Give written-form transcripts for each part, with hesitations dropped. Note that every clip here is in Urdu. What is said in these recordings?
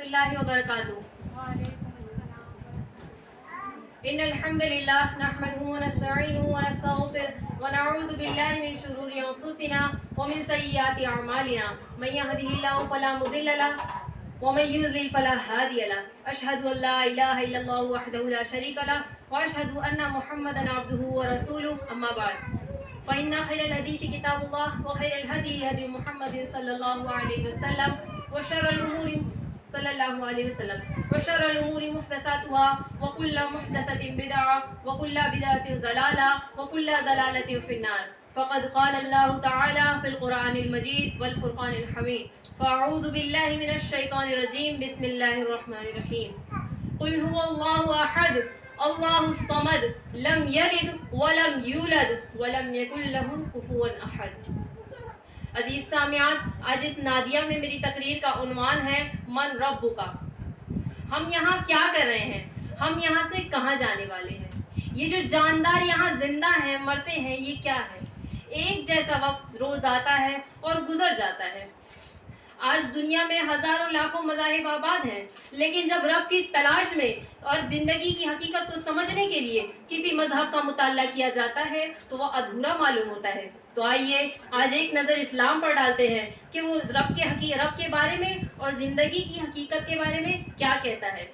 الله وبركاته. إن الحمد لله نحمده ونستعينه ونستغفره ونعوذ بالله من شرور أنفسنا ومن سيئات أعمالنا من يهده الله فلا مضل له ومن يضلل فلا هادي له أشهد أن لا إله إلا الله وحده لا شريك له وأشهد أن محمدا عبده ورسوله أما بعد فإن خير الحديث كتاب الله وخير الهدي هدي محمد صلى الله عليه وسلم وشر الأمور صلى الله عليه وسلم وشر الأمور محدثاتها وكل محدثة بدعة وكل بدعة ضلالة وكل ضلالة في النار فقد قال الله تعالى في القرآن المجيد والفرقان الحميد فأعوذ بالله من الشيطان الرجيم بسم الله الرحمن الرحيم قل هو الله أحد اللہ الصمد لم یلد ولم یولد ولم یکن لہ کفوا احد. عزیز سامعان، آج اس نادیہ میں میری تقریر کا عنوان ہے من ربک. ہم یہاں کیا کر رہے ہیں؟ ہم یہاں سے کہاں جانے والے ہیں؟ یہ جو جاندار یہاں زندہ ہیں مرتے ہیں، یہ کیا ہے؟ ایک جیسا وقت روز آتا ہے اور گزر جاتا ہے. آج دنیا میں ہزاروں لاکھوں مذاہب آباد ہیں، لیکن جب رب کی تلاش میں اور زندگی کی حقیقت کو سمجھنے کے لیے کسی مذہب کا مطالعہ کیا جاتا ہے تو وہ ادھورا معلوم ہوتا ہے. تو آئیے آج ایک نظر اسلام پر ڈالتے ہیں کہ وہ رب کے بارے میں اور زندگی کی حقیقت کے بارے میں کیا کہتا ہے.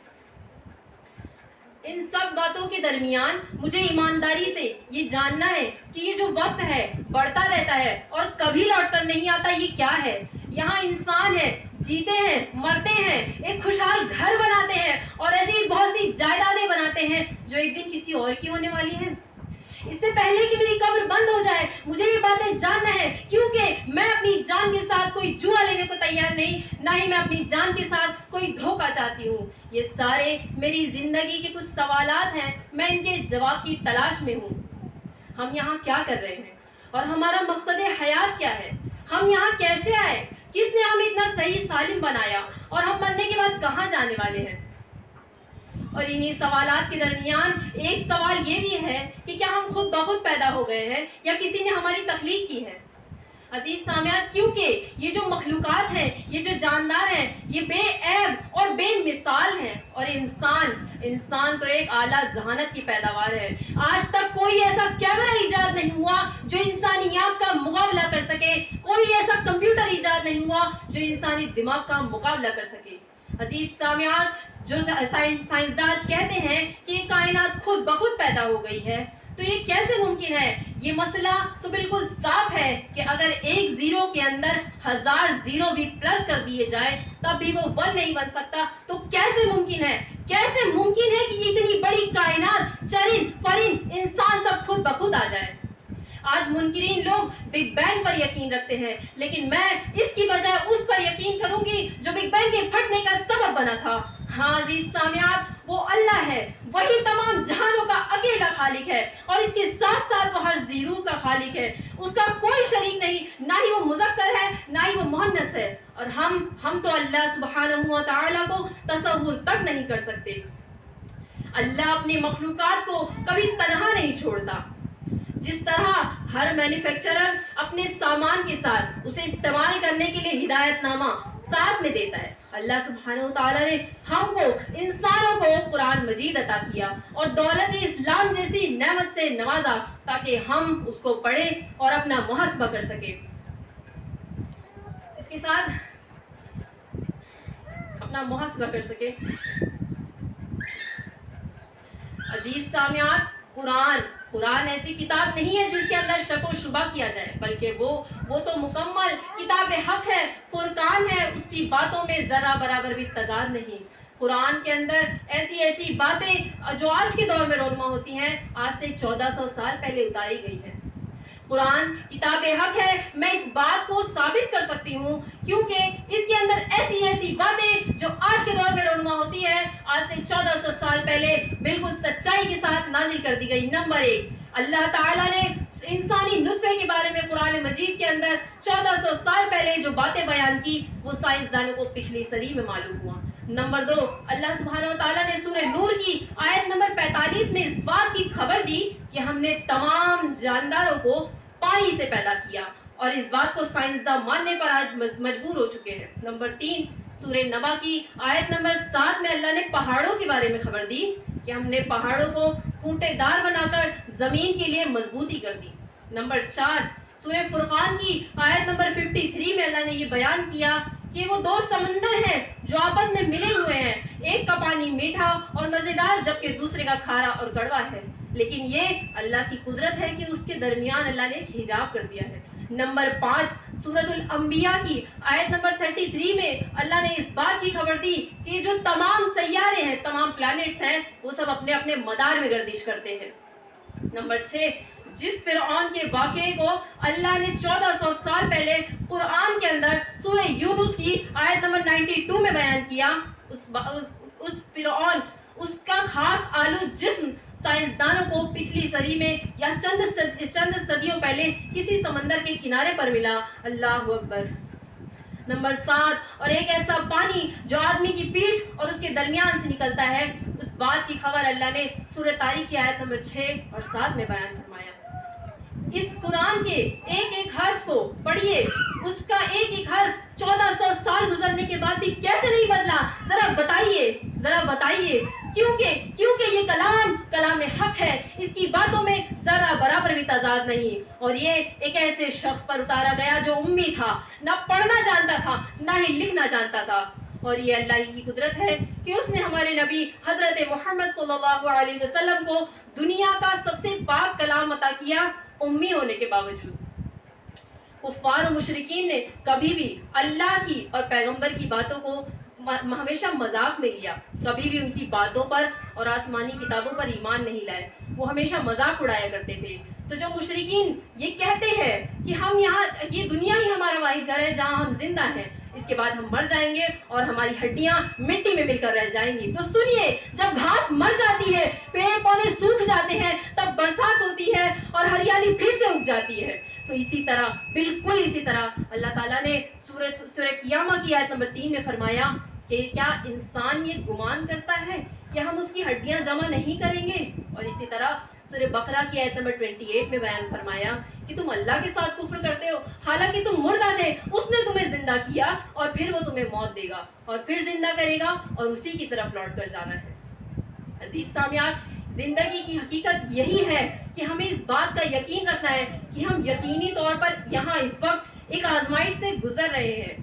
ان سب باتوں کے درمیان مجھے ایمانداری سے یہ جاننا ہے کہ یہ جو وقت ہے بڑھتا رہتا ہے اور کبھی لوٹ کر نہیں آتا، یہ کیا ہے؟ یہاں انسان ہے، جیتے ہیں، مرتے ہیں، ایک خوشحال گھر بناتے ہیں اور ایسی ہی بہت سی جائیدادیں بناتے ہیں جو ایک دن کسی اور کی ہونے والی ہیں. اس سے پہلے کہ میری قبر بند ہو جائے مجھے یہ باتیں جاننا ہے، کیونکہ میں اپنی جان کے ساتھ کوئی جوا لینے کو تیار نہیں، نہ ہی میں اپنی جان کے ساتھ کوئی دھوکہ چاہتی ہوں. یہ سارے میری زندگی کے کچھ سوالات ہیں، میں ان کے جواب کی تلاش میں ہوں. ہم یہاں کیا کر رہے ہیں اور ہمارا مقصد حیات کیا ہے؟ ہم یہاں کیسے آئے؟ کس نے ہمیں اتنا صحیح سالم بنایا اور ہم مرنے کے بعد کہاں جانے والے ہیں؟ اور انہی سوالات کے درمیان ایک سوال یہ بھی ہے کہ کیا ہم خود بخود پیدا ہو گئے ہیں یا کسی نے ہماری تخلیق کی ہے؟ عزیز سامعین، کیونکہ یہ جو مخلوقات ہیں، یہ جو جاندار ہیں، یہ بے عیب اور بے مثال ہیں، اور انسان تو ایک اعلیٰ ذہانت کی پیداوار ہے. آج تک کوئی ایسا کیمرہ ایجاد نہیں ہوا جو انسانی آنکھ کا مقابلہ کر سکے، کوئی ایسا کمپیوٹر ایجاد نہیں ہوا جو انسانی دماغ کا مقابلہ کر سکے. عزیز سامعین، جو سائنسداں کہتے ہیں کہ یہ کائنات خود بخود پیدا ہو گئی ہے، تو یہ کیسے ممکن ہے؟ یہ مسئلہ تو بالکل صاف ہے کہ اگر ایک زیرو کے اندر 1000 زیرو بھی پلس کر دیے جائے تب بھی وہ 1 نہیں بن سکتا. تو کیسے ممکن ہے؟ کیسے ممکن ہے کہ یہ اتنی بڑی کائنات، چرند پرند انسان سب خود بخود آ جائے؟ آج منکرین لوگ بگ بینگ پر یقین رکھتے ہیں، لیکن میں اس کی بجائے اس پر یقین کروں گی جو بگ بینگ کے پھٹنے کا سبب بنا تھا. ہاں عزیز سامعین، وہ اللہ ہے، وہی تمام جہانوں کا اکیلا خالق ہے، اور اس کے ساتھ ساتھ وہ ہر زیرو کا خالق ہے. اس کا کوئی شریک نہیں، نہ ہی وہ مذکر ہے نہ ہی وہ مؤنث ہے. اور ہم تو اللہ سبحانہ و تعالیٰ کو تصور تک نہیں کر سکتے. اللہ اپنی مخلوقات کو کبھی تنہا نہیں چھوڑتا. جس طرح ہر مینوفیکچرر اپنے سامان کے ساتھ اسے استعمال کرنے کے لیے ہدایت نامہ ساتھ میں دیتا ہے، اللہ سبحانہ وتعالی نے ہم کو، انسانوں کو قرآن مجید عطا کیا اور دولت اسلام جیسی نعمت سے نوازا تاکہ ہم اس کو پڑھیں اور اپنا محاسبہ کر سکیں. اس کے ساتھ اپنا محاسبہ کر سکیں. عزیز سامعین، قرآن ایسی کتاب نہیں ہے جس کے اندر شک و شبہ کیا جائے، بلکہ وہ تو مکمل کتاب حق ہے، فرقان ہے. اس کی باتوں میں ذرا برابر بھی تضاد نہیں. قرآن کے اندر ایسی باتیں جو آج کے دور میں رونما ہوتی ہیں، آج سے 1400 سال پہلے اتاری گئی ہیں. قرآن کتاب حق ہے، میں اس بات کو ثابت کر سکتی ہوں کیونکہ اس کے اندر ایسی باتیں جو آج کے دور میں رونما ہوتی ہے، آج سے 1400 سال پہلے بالکل سچائی کے ساتھ نازل کر دی گئی. نمبر 1، اللہ تعالیٰ نے انسانی نطفے کے بارے میں قرآن مجید کے اندر 1400 سال پہلے جو باتیں بیان کی وہ سائنسدانوں کو پچھلی صدی میں معلوم ہوا. نمبر 2، اللہ سبحانہ وتعالیٰ نے سورہ نور کی آیت نمبر 45 میں اس بات کی خبر دی کہ ہم نے تمام جانداروں کو پانی سے پیدا کیا، اور اس بات کو سائنسداں ماننے پر آج مجبور ہو چکے ہیں. نمبر 3، سورہ نبا کی آیت نمبر 7 میں اللہ نے پہاڑوں کے بارے میں خبر دی کہ ہم نے پہاڑوں کو کھوٹے دار بنا کر زمین کے لیے مضبوطی کر دی۔ نمبر 4 سورہ فرقان کی آیت نمبر 53 میں اللہ نے یہ بیان کیا کہ وہ دو سمندر ہیں جو آپس میں ملے ہوئے ہیں، ایک کا پانی میٹھا اور مزیدار جبکہ دوسرے کا کھارا اور کڑوا ہے، لیکن یہ اللہ کی قدرت ہے کہ اس کے درمیان اللہ نے ایک حجاب کر دیا ہے۔ نمبر 5 سورۃ الانبیاء کی آیت نمبر 33 میں اللہ نے اس بات کی خبر دی کہ جو تمام سیارے ہیں، تمام پلانٹس ہیں، وہ سب اپنے اپنے مدار میں گردش کرتے ہیں۔ نمبر 6 جس فرعون کے واقعے کو اللہ نے 1400 سال پہلے قرآن کے اندر سورہ یونس کی آیت نمبر 92 میں بیان کیا، اس فرعون، اس کا خاک آلود جسم سائنسدانوں کو پچھلی صدی میں یا چند صدیوں پہلے کسی سمندر کے کنارے پر ملا۔ اللہ اکبر۔ نمبر 7 اور ایک ایسا پانی جو آدمی کی پیٹھ اور اس کے درمیان سے نکلتا ہے، اس بات کی خبر اللہ نے سورہ طارق کی آیت نمبر 6 اور 7 میں بیان فرمایا۔ اس قرآن کے ایک ایک حرف کو پڑھیے، اس کا ایک ایک حرف 1400 سال گزرنے کے بعد بھی کیسے نہیں بدلا؟ ذرا بتائیے کیونکہ یہ کلام حق ہے، اس کی باتوں میں ذرا برابر بھی تضاد نہیں، اور یہ ایک ایسے شخص پر اتارا گیا جو امی تھا، نہ پڑھنا جانتا تھا نہ ہی لکھنا جانتا تھا، اور یہ اللہ کی قدرت ہے کہ اس نے ہمارے نبی حضرت محمد صلی اللہ علیہ وسلم کو دنیا کا سب سے پاک کلام عطا کیا، امی ہونے کے باوجود۔ کفار و مشرکین نے کبھی بھی اللہ کی اور پیغمبر کی باتوں کو ہمیشہ مذاق میں لیا، کبھی بھی ان کی باتوں پر اور آسمانی کتابوں پر ایمان نہیں لائے، وہ ہمیشہ مذاق اڑایا کرتے تھے۔ تو جو مشرکین یہ کہتے ہیں کہ ہم یہاں، یہ دنیا ہی ہمارا واحد گھر ہے جہاں ہم زندہ ہیں، اس کے بعد ہم مر جائیں گے اور ہماری ہڈیاں مٹی میں مل کر رہ جائیں گی، تو سنیے، جب گھاس مر جاتی ہے، پیڑ پودے سوکھ جاتے ہیں، تب برسات ہوتی ہے اور ہریالی پھر سے اگ جاتی ہے۔ تو اسی طرح، بالکل اسی طرح اللہ تعالیٰ نے سورہ قیامہ کی آیت نمبر 3 میں فرمایا کہ کیا انسان یہ گمان کرتا ہے کہ ہم اس کی ہڈیاں جمع نہیں کریں گے؟ اور اسی طرح سورہ بقرہ کی آیت نمبر 28 میں بیان فرمایا کہ تم اللہ کے ساتھ کفر کرتے ہو، حالانکہ تم مردہ تھے، اس نے تمہیں زندہ کیا اور پھر وہ تمہیں موت دے گا اور پھر زندہ کرے گا اور اسی کی طرف لوٹ کر جانا ہے۔ عزیز سامعین، زندگی کی حقیقت یہی ہے کہ ہمیں اس بات کا یقین رکھنا ہے کہ ہم یقینی طور پر یہاں اس وقت ایک آزمائش سے گزر رہے ہیں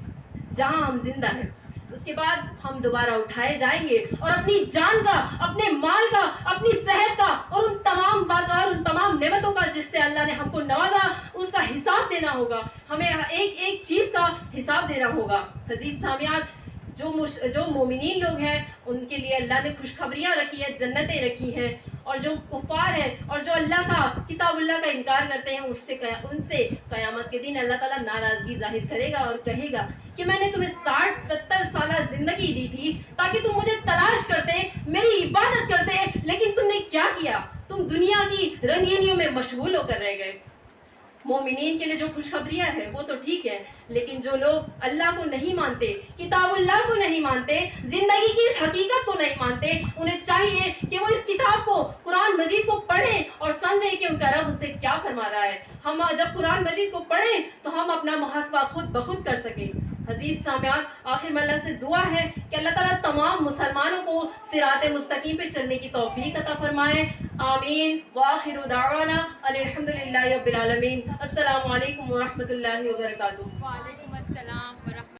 جہاں ہم زندہ ہیں، اس کے بعد ہم دوبارہ اٹھائے جائیں گے اور اپنی جان کا، اپنے مال کا، اپنی صحت کا اور ان تمام باتوں اور ان تمام نعمتوں کا جس سے اللہ نے ہم کو نوازا، اس کا حساب دینا ہوگا، ہمیں ایک ایک چیز کا حساب دینا ہوگا۔ عزیز سامعین، جو مومنین لوگ ہیں ان کے لیے اللہ نے خوشخبریاں رکھی ہیں، جنتیں رکھی ہیں، اور جو کفار ہیں اور جو اللہ کا، کتاب اللہ کا انکار کرتے ہیں، ان سے قیامت کے دن اللہ تعالیٰ ناراضگی ظاہر کرے گا اور کہے گا کہ میں نے تمہیں 60-70 سالہ زندگی دی تھی تاکہ تم مجھے تلاش کرتے، میری عبادت کرتے، لیکن تم نے کیا کیا؟ تم دنیا کی رنگینیوں میں مشغول ہو کر رہ گئے۔ مومنین کے لیے جو خوشخبریاں ہیں وہ تو ٹھیک ہے، لیکن جو لوگ اللہ کو نہیں مانتے، کتاب اللہ کو نہیں مانتے، زندگی کی اس حقیقت کو نہیں مانتے، انہیں چاہیے کہ وہ اس کتاب کو، قرآن مجید کو پڑھیں اور سمجھیں کہ ان کا رب ان سے کیا فرما رہا ہے۔ ہم جب قرآن مجید کو پڑھیں تو ہم اپنا محاسبہ خود بخود کر سکیں۔ عزیز سامعین، آخر میں اللہ سے دعا ہے کہ اللہ تعالیٰ تمام مسلمانوں کو صراط مستقیم پہ چلنے کی توفیق عطا فرمائے۔ آمین۔ وآخر دعوانا ان الحمد للہ رب العالمین۔ السلام علیکم ورحمۃ اللہ وبرکاتہ۔ وعلیکم السلام ورحمۃ